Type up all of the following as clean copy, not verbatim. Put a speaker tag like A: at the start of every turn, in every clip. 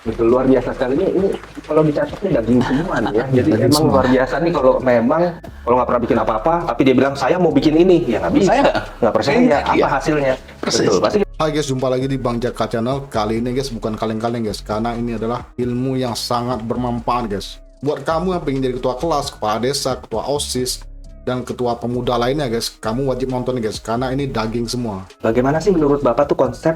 A: Betul, luar biasa sekali. Ini kalau dicatat ini daging semua nih ya. Jadi
B: Daging
A: emang
B: semua.
A: luar biasa nih kalau memang kalau nggak pernah bikin apa-apa, tapi dia bilang saya mau bikin ini, ya nggak bisa.
C: Saya
A: Nggak percaya
C: Iya.
A: apa hasilnya.
C: Persis.
A: Betul, pasti
B: Hai guys, jumpa lagi di Bang Jaka Channel. Kali ini guys, bukan kaleng-kaleng guys, karena ini adalah ilmu yang sangat bermanfaat guys. Buat kamu yang pengen jadi ketua kelas, kepala desa, ketua OSIS, dan ketua pemuda lainnya guys, kamu wajib nonton guys, karena ini daging semua.
A: bagaimana sih menurut Bapak tuh konsep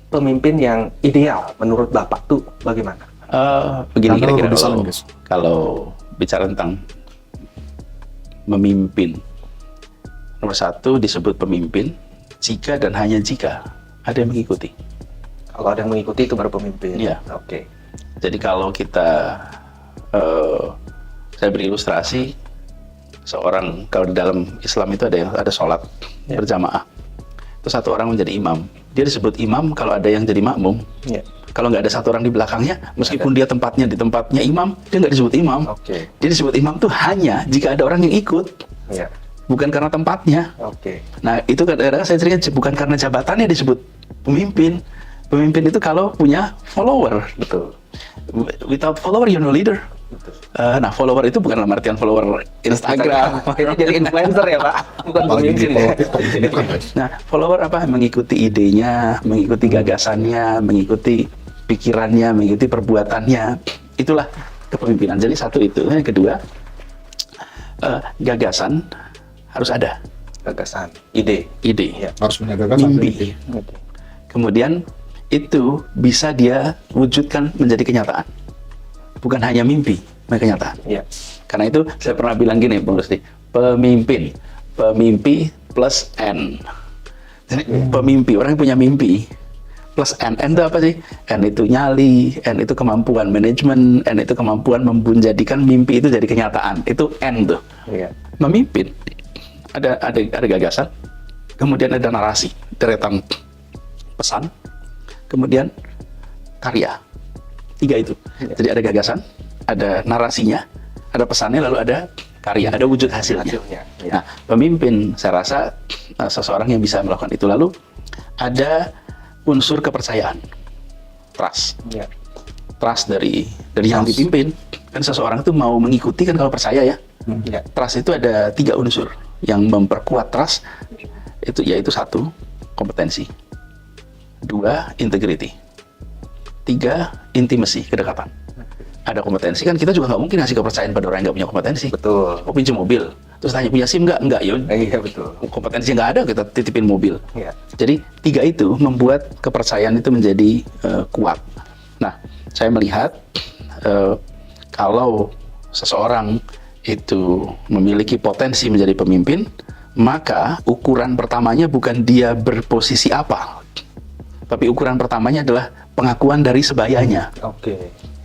A: pemimpin yang ideal menurut Bapak tuh bagaimana?
C: Begini
B: Karena
C: kira-kira
B: lebih saling,
C: kalau,
B: guys.
C: kalau bicara tentang memimpin, nomor satu disebut pemimpin jika dan hanya jika ada yang mengikuti.
A: Kalau ada yang mengikuti itu baru pemimpin.
C: Iya.
A: Oke.
C: Jadi kalau kita, saya beri ilustrasi, seorang kalau di dalam Islam itu ada sholat
A: Ya.
C: berjamaah, itu satu orang menjadi imam. Dia disebut imam kalau ada yang jadi makmum.
A: Iya.
C: Kalau nggak ada satu orang di belakangnya, meskipun dia tempatnya di tempatnya imam, dia nggak disebut imam.
A: Oke.
C: Dia disebut imam tuh hanya jika ada orang yang ikut,
A: Iya.
C: bukan karena tempatnya.
A: Oke.
C: Nah, itu kadang-kadang saya sering bukan karena jabatannya disebut pemimpin. Pemimpin itu kalau punya follower.
A: Betul.
C: Without follower, you're no leader.
A: Betul.
C: Nah, follower itu bukan dalam artian follower Instagram.
A: Ini jadi influencer ya Pak, bukan pemimpin ya.
B: Bukan guys.
C: Nah, follower apa? Mengikuti idenya, mengikuti gagasannya, mengikuti pikirannya, mengikuti perbuatannya. Itulah kepemimpinan. Jadi satu itu. Yang kedua, gagasan harus ada.
A: Gagasan, ide.
C: Ide,
A: Iya.
B: Harus punya gagasan.
C: mimpi. Kemudian itu bisa dia wujudkan menjadi kenyataan. Bukan hanya mimpi, menjadi kenyataan.
A: Iya.
C: Karena itu saya pernah bilang gini, Bung Rusti, pemimpi plus N. Jadi pemimpi, orang yang punya mimpi plus N. N itu apa sih? N itu nyali, N itu kemampuan manajemen, N itu kemampuan menjadikan mimpi itu jadi kenyataan. Itu N tuh.
A: Iya.
C: Memimpin, ada gagasan, kemudian ada narasi, deretan pesan, kemudian karya. Tiga itu. Jadi ada gagasan, ada narasinya, ada pesannya, lalu ada karya, ada wujud hasilnya.
A: Hasilnya, iya.
C: Nah, pemimpin saya rasa seseorang yang bisa melakukan itu. Lalu ada unsur kepercayaan, trust.
A: Iya.
C: Trust dari yang
B: Trust.
C: dipimpin. Kan seseorang itu mau mengikuti kan kalau percaya ya.
A: Iya.
C: Trust itu ada 3 unsur yang memperkuat trust. Itu yaitu 1, kompetensi. 2, integrity. 3, intimacy, kedekatan. Ada kompetensi kan kita juga nggak mungkin ngasih kepercayaan pada orang yang nggak punya kompetensi.
A: Betul.
C: Oh, pinjam mobil, terus tanya punya SIM nggak? Nggak, ya
A: Iya betul.
C: kompetensi nggak ada, kita titipin mobil.
A: Iya.
C: Jadi 3 itu membuat kepercayaan itu menjadi kuat. Nah, saya melihat kalau seseorang itu memiliki potensi menjadi pemimpin, maka ukuran pertamanya bukan dia berposisi apa, tapi ukuran pertamanya adalah pengakuan dari sebayanya.
A: Oke.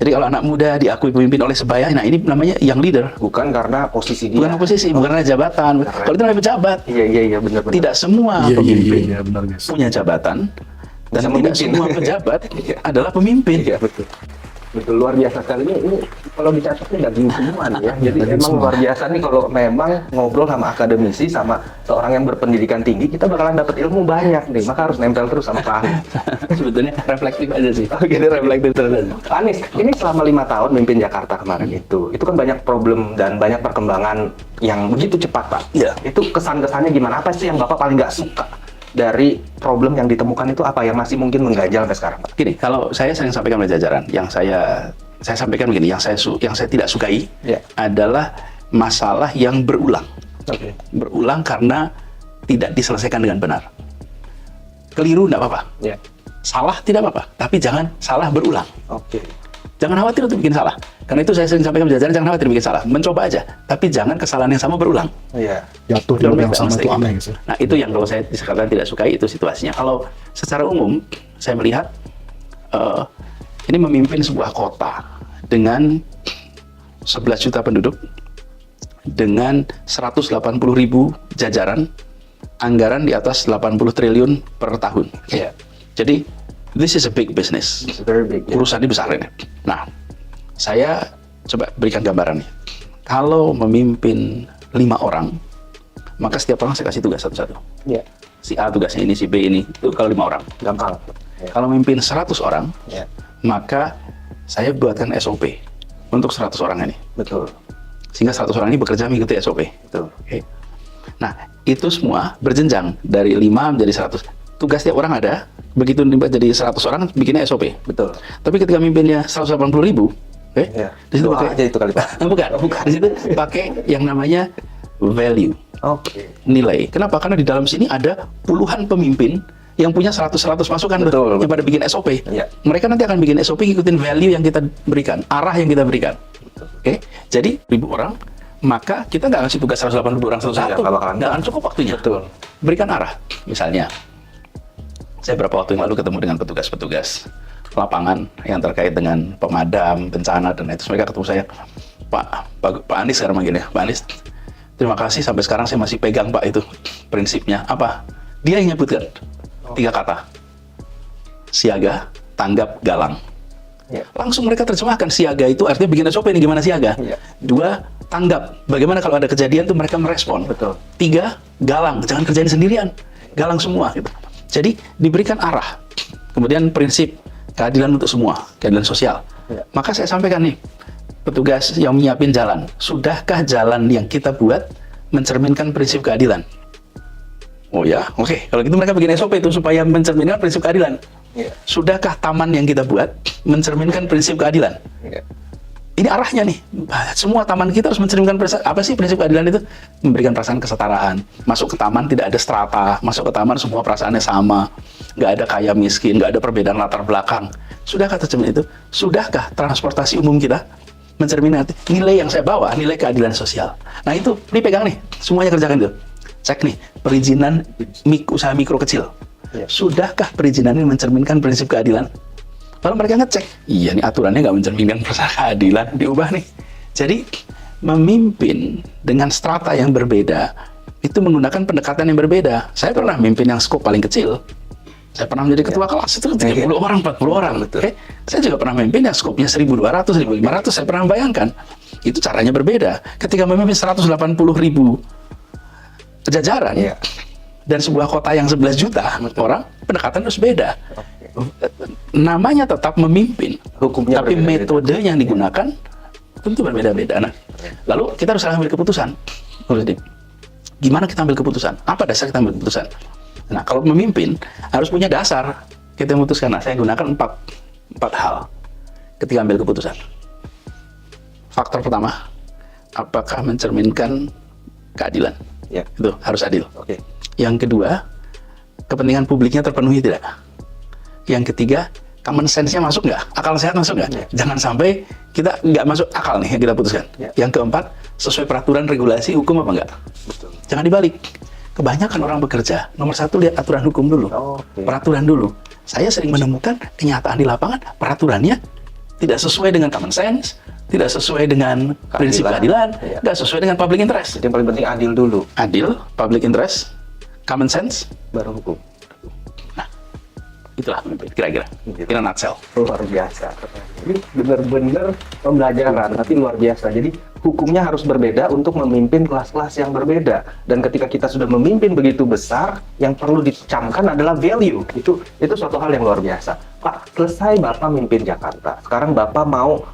C: Jadi kalau anak muda diakui pemimpin oleh sebaya, nah ini namanya young leader.
A: Bukan karena posisi dia.
C: Bukan posisi, bukan karena jabatan. Kalau itu namanya pejabat.
A: Iya benar-benar.
C: Tidak semua
B: Iya,
C: pemimpin
B: iya, benar guys.
C: punya jabatan, dan
A: Bisa
C: tidak
A: memimpin.
C: semua pejabat
A: Iya.
C: adalah pemimpin.
A: Iya betul. Betul, luar biasa sekali. Ini kalau dicatat ini daging semua nih ya. Jadi
B: Daging
A: emang
B: semua.
A: luar biasa nih kalau memang ngobrol sama akademisi, sama seorang yang berpendidikan tinggi, kita bakalan dapat ilmu banyak nih. Maka harus nempel terus sama Pak Anies.
C: Sebetulnya reflektif aja sih.
A: Oh, gitu, reflektif terus aja. Pak Anies, ini selama 5 tahun memimpin Jakarta kemarin itu kan banyak problem dan banyak perkembangan yang begitu cepat Pak.
C: Iya.
A: Itu kesan-kesannya gimana? Apa sih yang Bapak paling nggak suka dari problem yang ditemukan itu, apa yang masih mungkin mengganjal sampai sekarang Pak?
C: Gini, kalau saya sering sampaikan pada jajaran, yang saya sampaikan begini, yang saya tidak sukai
A: Iya.
C: adalah masalah yang berulang.
A: Oke.
C: Berulang karena tidak diselesaikan dengan benar. Keliru tidak apa-apa,
A: Iya.
C: salah tidak apa-apa, tapi jangan salah berulang.
A: Oke.
C: Jangan khawatir untuk bikin salah. Karena itu saya sering sampaikan pada jajaran, jangan khawatir bikin salah. Mencoba aja, tapi jangan kesalahan yang sama berulang.
A: Iya.
B: Jatuh di
C: Don't
B: lubang
C: make that
B: yang sama itu
C: mistake.
B: aneh guys. Ya.
C: Nah, itu yang kalau saya dikatakan tidak sukai, itu situasinya. Kalau secara umum, saya melihat ini memimpin sebuah kota dengan 11 juta penduduk, dengan 180.000 jajaran, anggaran di atas 80 triliun per tahun.
A: Iya.
C: Jadi, this is a big business.
A: It's very big. Ya.
C: Urusannya besar ini. Nah, saya coba berikan gambarannya. Kalau memimpin 5 orang, maka setiap orang saya kasih tugas satu-satu.
A: Iya.
C: Si A tugasnya ini, si B ini. Itu kalau 5 orang.
A: Gampang. Ya.
C: Kalau memimpin 100 orang,
A: Ya.
C: maka saya buatkan SOP untuk 100 orang ini.
A: Betul.
C: Sehingga 100 orang ini bekerja mengikuti SOP.
A: Betul.
C: Oke. Nah, itu semua berjenjang dari 5 menjadi 100. Tugas tiap orang ada, begitu jadi 100 orang bikinnya SOP.
A: Betul.
C: Tapi ketika mimpinnya 180.000, oke?
A: Ya.
C: Di situ
A: Doa
C: pakai
A: aja itu kali Pak.
C: bukan. Di situ pakai yang namanya value,
A: Oke.
C: nilai. Kenapa? Karena di dalam sini ada puluhan pemimpin yang punya 100 masukan
A: Betul,
C: yang pada bikin SOP.
A: Iya.
C: Mereka nanti akan bikin SOP ngikutin value yang kita berikan, arah yang kita berikan. Oke? Jadi 1.000 orang, maka kita nggak ngasih tugas 180.000 orang satu-satu.
A: Iya, nggak bakalan.
C: Nggak akan cukup waktunya.
A: Betul.
C: Berikan arah. Misalnya, saya beberapa waktu yang lalu ketemu dengan petugas-petugas lapangan yang terkait dengan pemadam, bencana, dan itu. Mereka ketemu saya, Pak Anies sekarang manggilnya, Pak Anies, terima kasih sampai sekarang saya masih pegang Pak itu prinsipnya. Apa? Dia yang nyebutkan 3 kata. Siaga, tanggap, galang.
A: Ya.
C: Langsung mereka terjemahkan. Siaga itu artinya bikin SOP ini gimana siaga.
A: Ya.
C: 2, tanggap. Bagaimana kalau ada kejadian tuh mereka merespon.
A: Betul.
C: 3, galang. Jangan kerjain sendirian. Galang semua. Gitu. Jadi diberikan arah. Kemudian prinsip keadilan untuk semua, keadilan sosial.
A: Ya.
C: Maka saya sampaikan nih, petugas yang menyiapin jalan, sudahkah jalan yang kita buat mencerminkan prinsip keadilan? Oh ya, oke. Kalau gitu mereka bikin SOP itu supaya mencerminkan prinsip keadilan.
A: Ya.
C: Sudahkah taman yang kita buat mencerminkan prinsip keadilan?
A: Ya.
C: Ini arahnya nih. Semua taman kita harus mencerminkan apa sih prinsip keadilan itu? Memberikan perasaan kesetaraan. Masuk ke taman tidak ada strata. Masuk ke taman semua perasaannya sama. Nggak ada kaya miskin, nggak ada perbedaan latar belakang. Sudahkah tercermin itu? Sudahkah transportasi umum kita mencerminkan nilai yang saya bawa, nilai keadilan sosial? Nah itu dipegang nih, semuanya kerjakan itu. Cek nih, perizinan usaha mikro kecil.
A: Ya.
C: Sudahkah perizinan ini mencerminkan prinsip keadilan? Lalu mereka ngecek, iya nih aturannya nggak mencerminkan prinsip keadilan, diubah nih. Jadi memimpin dengan strata yang berbeda itu menggunakan pendekatan yang berbeda. Saya pernah mimpin yang skop paling kecil. Saya pernah menjadi ketua kelas itu 30 orang, 40 orang.
A: Betul.
C: Oke. Saya juga pernah memimpin yang skopnya 1.200, 1.500. Saya pernah bayangkan. Itu caranya berbeda. Ketika memimpin 180.000 jajaran
A: Iya.
C: dan sebuah kota yang 11 juta orang, pendekatan harus beda. Namanya tetap memimpin,
A: Hukumnya
C: tapi
A: berbeda-beda.
C: metode yang digunakan tentu berbeda-beda. Nah, lalu kita harus ambil keputusan. Gimana kita ambil keputusan? Apa dasar kita ambil keputusan? Nah, kalau memimpin harus punya dasar. Kita memutuskan. Nah, saya gunakan empat hal ketika ambil keputusan. Faktor pertama, apakah mencerminkan keadilan?
A: Ya.
C: Itu harus adil.
A: Oke.
C: Yang kedua, kepentingan publiknya terpenuhi tidak? Yang ketiga, common sense-nya masuk nggak? Akal sehat masuk nggak?
A: Ya.
C: Jangan sampai kita nggak masuk akal nih yang kita putuskan.
A: Ya.
C: Yang keempat, sesuai peraturan regulasi hukum apa nggak?
A: Betul.
C: Jangan dibalik. Kebanyakan orang bekerja, nomor satu lihat aturan hukum dulu.
A: Oke.
C: Peraturan dulu. Saya sering menemukan kenyataan di lapangan, peraturannya tidak sesuai dengan common sense, tidak sesuai dengan prinsip keadilan,
A: Iya.
C: nggak sesuai dengan public interest.
A: Jadi yang paling penting adil dulu,
C: Adil, public interest, common sense,
A: baru hukum.
C: itulah pemimpin, kira-kira.
A: Gitu.
C: In a nutshell.
A: Luar biasa. Ini benar-benar pembelajaran, tapi luar biasa. Jadi hukumnya harus berbeda untuk memimpin kelas-kelas yang berbeda. Dan ketika kita sudah memimpin begitu besar, yang perlu dicamkan adalah value. Itu suatu hal yang luar biasa. Pak, selesai Bapak mimpin Jakarta. Sekarang Bapak mau,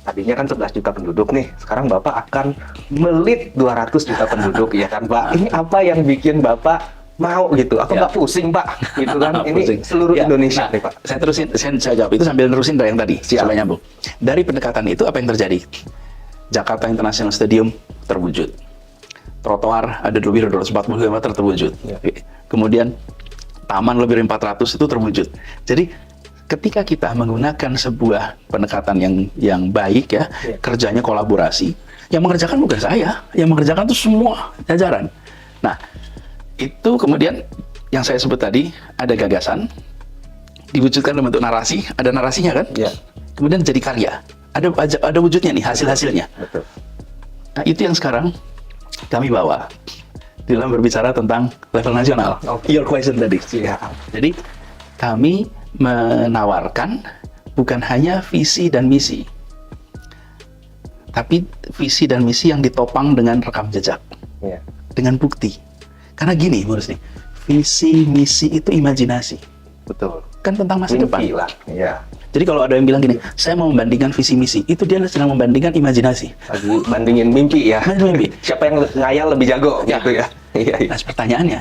A: tadinya kan 11 juta penduduk nih. Sekarang Bapak akan melit 200 juta penduduk, ya kan Pak? Ini apa yang bikin Bapak mau gitu? Apa
C: Ya.
A: nggak pusing Pak? Gitu kan? Ini
C: Pusing.
A: seluruh
C: Ya,
A: Indonesia
C: nah,
A: nih Pak.
C: saya jawab itu sambil nerusin dari yang tadi,
A: Siap.
C: supaya nyambung. Dari pendekatan itu apa yang terjadi? Jakarta International Stadium terwujud. Trotoar ada lebih dari 240 km terwujud.
A: Ya.
C: Kemudian taman lebih dari 400 itu terwujud. Jadi ketika kita menggunakan sebuah pendekatan yang baik ya,
A: Ya.
C: kerjanya kolaborasi, yang mengerjakan bukan saya, yang mengerjakan itu semua jajaran. Nah, itu kemudian yang saya sebut tadi, ada gagasan, diwujudkan dalam bentuk narasi, ada narasinya kan?
A: Ya.
C: Kemudian jadi karya, ada wujudnya nih, hasil-hasilnya.
A: Betul.
C: Nah, itu yang sekarang kami bawa di dalam berbicara tentang level nasional.
A: Oke.
C: Your question tadi.
A: Siap.
C: Jadi kami menawarkan bukan hanya visi dan misi, tapi visi dan misi yang ditopang dengan rekam jejak,
A: Ya.
C: dengan bukti. Karena gini, Boris nih, visi misi itu imajinasi,
A: Betul.
C: kan tentang masa depan.
A: Mimpi lah. Ya.
C: Jadi kalau ada yang bilang gini, saya mau membandingkan visi misi, itu dia sedang membandingkan imajinasi.
A: Lagi bandingin mimpi ya.
C: Mimpi.
A: Siapa yang ngayal lebih jago
C: Ya.
A: gitu ya. Iya, iya.
C: Nah, pertanyaannya,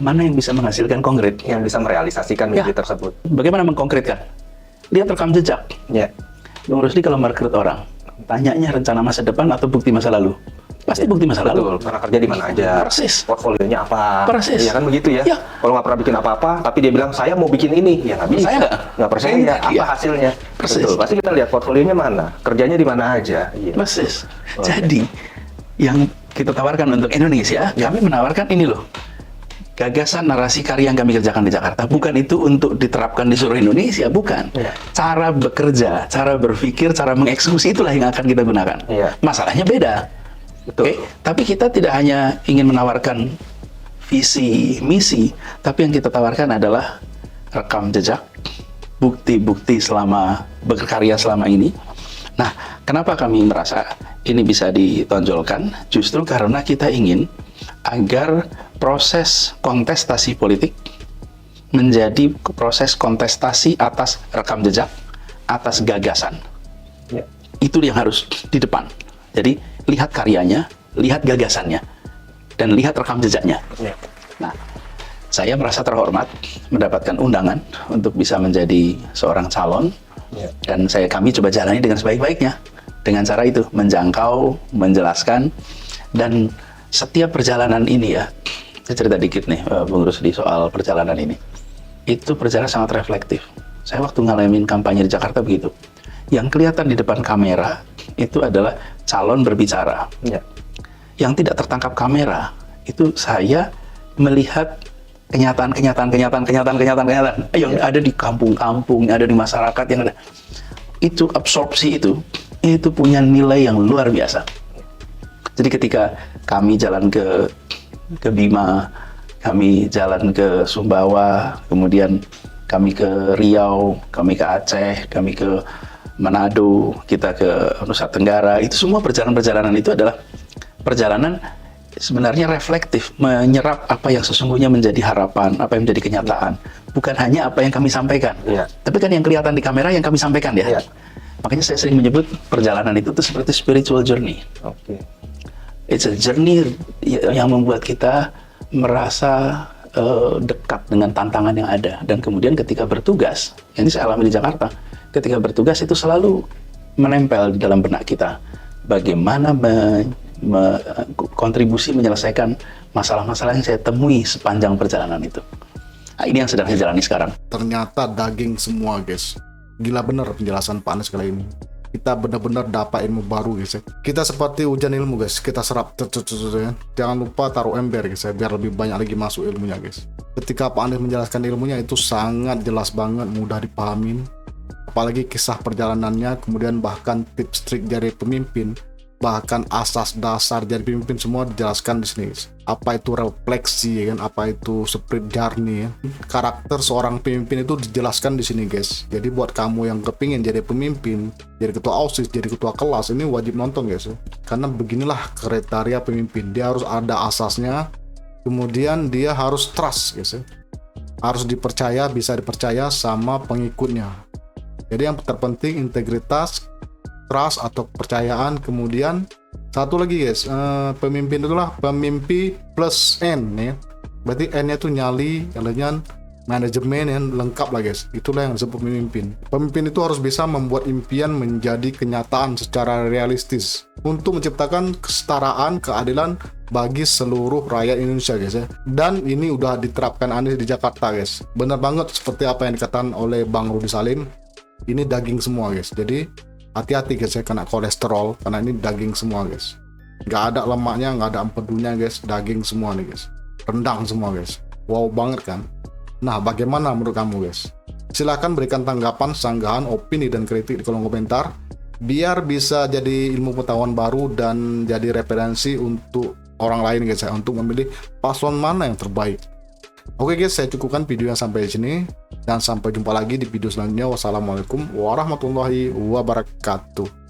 C: mana yang bisa menghasilkan konkret?
A: Yang bisa merealisasikan mimpi tersebut.
C: Bagaimana mengkonkretkan? Lihat rekam jejak.
A: Ya.
C: Bung Rusdi kalau merekrut orang, tanyanya rencana masa depan atau bukti masa lalu? Pasti bukti masa lalu.
A: Betul, pernah kerja di mana aja,
C: Persis.
A: portfolionya apa,
C: Persis.
A: ya kan begitu ya.
C: Ya.
A: Kalau nggak pernah bikin apa-apa, tapi dia bilang saya mau bikin ini, ya nggak bisa.
C: Saya
A: nggak percaya,
C: Saya
A: apa
C: iya.
A: hasilnya.
C: Persis.
A: Betul, pasti kita lihat portfolionya mana, kerjanya di mana aja. Iya.
C: Persis.
A: Oke.
C: Jadi, yang kita tawarkan untuk Indonesia,
A: Ya.
C: kami menawarkan ini loh. Gagasan narasi karya yang kami kerjakan di Jakarta. Bukan itu untuk diterapkan di seluruh Indonesia, bukan.
A: Ya.
C: Cara bekerja, cara berpikir, cara mengeksekusi itulah yang akan kita gunakan.
A: Ya.
C: Masalahnya beda.
A: Betul.
C: Oke, tapi kita tidak hanya ingin menawarkan visi, misi, tapi yang kita tawarkan adalah rekam jejak, bukti-bukti selama berkarya selama ini. Nah, kenapa kami merasa ini bisa ditonjolkan? Justru karena kita ingin agar proses kontestasi politik menjadi proses kontestasi atas rekam jejak, atas gagasan.
A: Ya.
C: Itu yang harus di depan. Jadi, lihat karyanya, lihat gagasannya, dan lihat rekam jejaknya.
A: Ya.
C: Nah, saya merasa terhormat mendapatkan undangan untuk bisa menjadi seorang calon,
A: Ya.
C: dan kami coba jalani dengan sebaik-baiknya. Dengan cara itu, menjangkau, menjelaskan, dan setiap perjalanan ini ya, saya cerita dikit nih, Bung Rusdi, soal perjalanan ini. Itu perjalanan sangat reflektif. Saya waktu ngalamin kampanye di Jakarta begitu. Yang kelihatan di depan kamera, itu adalah calon berbicara.
A: Ya.
C: Yang tidak tertangkap kamera, itu saya melihat kenyataan yang ada di kampung-kampung, yang ada di masyarakat, yang ada. Itu absorpsi itu punya nilai yang luar biasa. Jadi ketika kami jalan ke Bima, kami jalan ke Sumbawa, kemudian kami ke Riau, kami ke Aceh, kami ke Manado, kita ke Nusa Tenggara, itu semua perjalanan-perjalanan itu adalah perjalanan sebenarnya reflektif, menyerap apa yang sesungguhnya menjadi harapan, apa yang menjadi kenyataan. Bukan hanya apa yang kami sampaikan.
A: Ya.
C: Tapi kan yang kelihatan di kamera yang kami sampaikan ya.
A: Ya.
C: Makanya saya sering menyebut perjalanan itu tuh seperti spiritual journey.
A: Oke.
C: It's a journey yang membuat kita merasa dekat dengan tantangan yang ada. Dan kemudian ketika bertugas, yang ini saya alami di Jakarta, ketika bertugas itu selalu menempel di dalam benak kita. Bagaimana kontribusi menyelesaikan masalah-masalah yang saya temui sepanjang perjalanan itu. Nah, ini yang sedang saya jalani sekarang.
B: Ternyata daging semua guys. Gila bener penjelasan Pak Anies kali ini. Kita benar-benar dapat ilmu baru guys ya. Kita seperti hujan ilmu guys. Kita serap. Ya. Jangan lupa taruh ember guys ya. Biar lebih banyak lagi masuk ilmunya guys. Ketika Pak Anies menjelaskan ilmunya itu sangat jelas banget. Mudah dipahamin. Apalagi kisah perjalanannya. Kemudian bahkan tips trik dari pemimpin. Bahkan asas dasar jadi pemimpin semua dijelaskan di sini guys. Apa itu refleksi ya kan, apa itu spirit journey ya. Karakter seorang pemimpin itu dijelaskan di sini guys. Jadi buat kamu yang kepingin jadi pemimpin, jadi ketua OSIS, jadi ketua kelas, ini wajib nonton guys ya. Karena beginilah kriteria pemimpin. Dia harus ada asasnya, kemudian dia harus trust guys ya. Harus dipercaya, bisa dipercaya sama pengikutnya. Jadi yang terpenting integritas, trust atau kepercayaan. Kemudian satu lagi guys, pemimpin itulah pemimpi plus N ya. Berarti N-nya itu nyali, kemudian manajemen yang lengkap lah guys. Itulah yang disebut pemimpin. Pemimpin itu harus bisa membuat impian menjadi kenyataan secara realistis untuk menciptakan kesetaraan, keadilan bagi seluruh rakyat Indonesia guys ya. Dan ini udah diterapkan Anies di Jakarta guys. Benar banget seperti apa yang dikatakan oleh Bang Rudi Salim. Ini daging semua guys. Jadi hati-hati guys ya kena kolesterol, karena ini daging semua guys. Nggak ada lemaknya, nggak ada empedunya guys. Daging semua nih guys. Rendang semua guys. Wow banget kan. Nah, bagaimana menurut kamu guys? Silahkan berikan tanggapan, sanggahan, opini, dan kritik di kolom komentar. Biar bisa jadi ilmu pengetahuan baru dan jadi referensi untuk orang lain guys ya. Untuk memilih paslon mana yang terbaik. Oke guys, saya cukupkan videonya sampai di sini. Dan sampai jumpa lagi di video selanjutnya. Wassalamualaikum warahmatullahi wabarakatuh.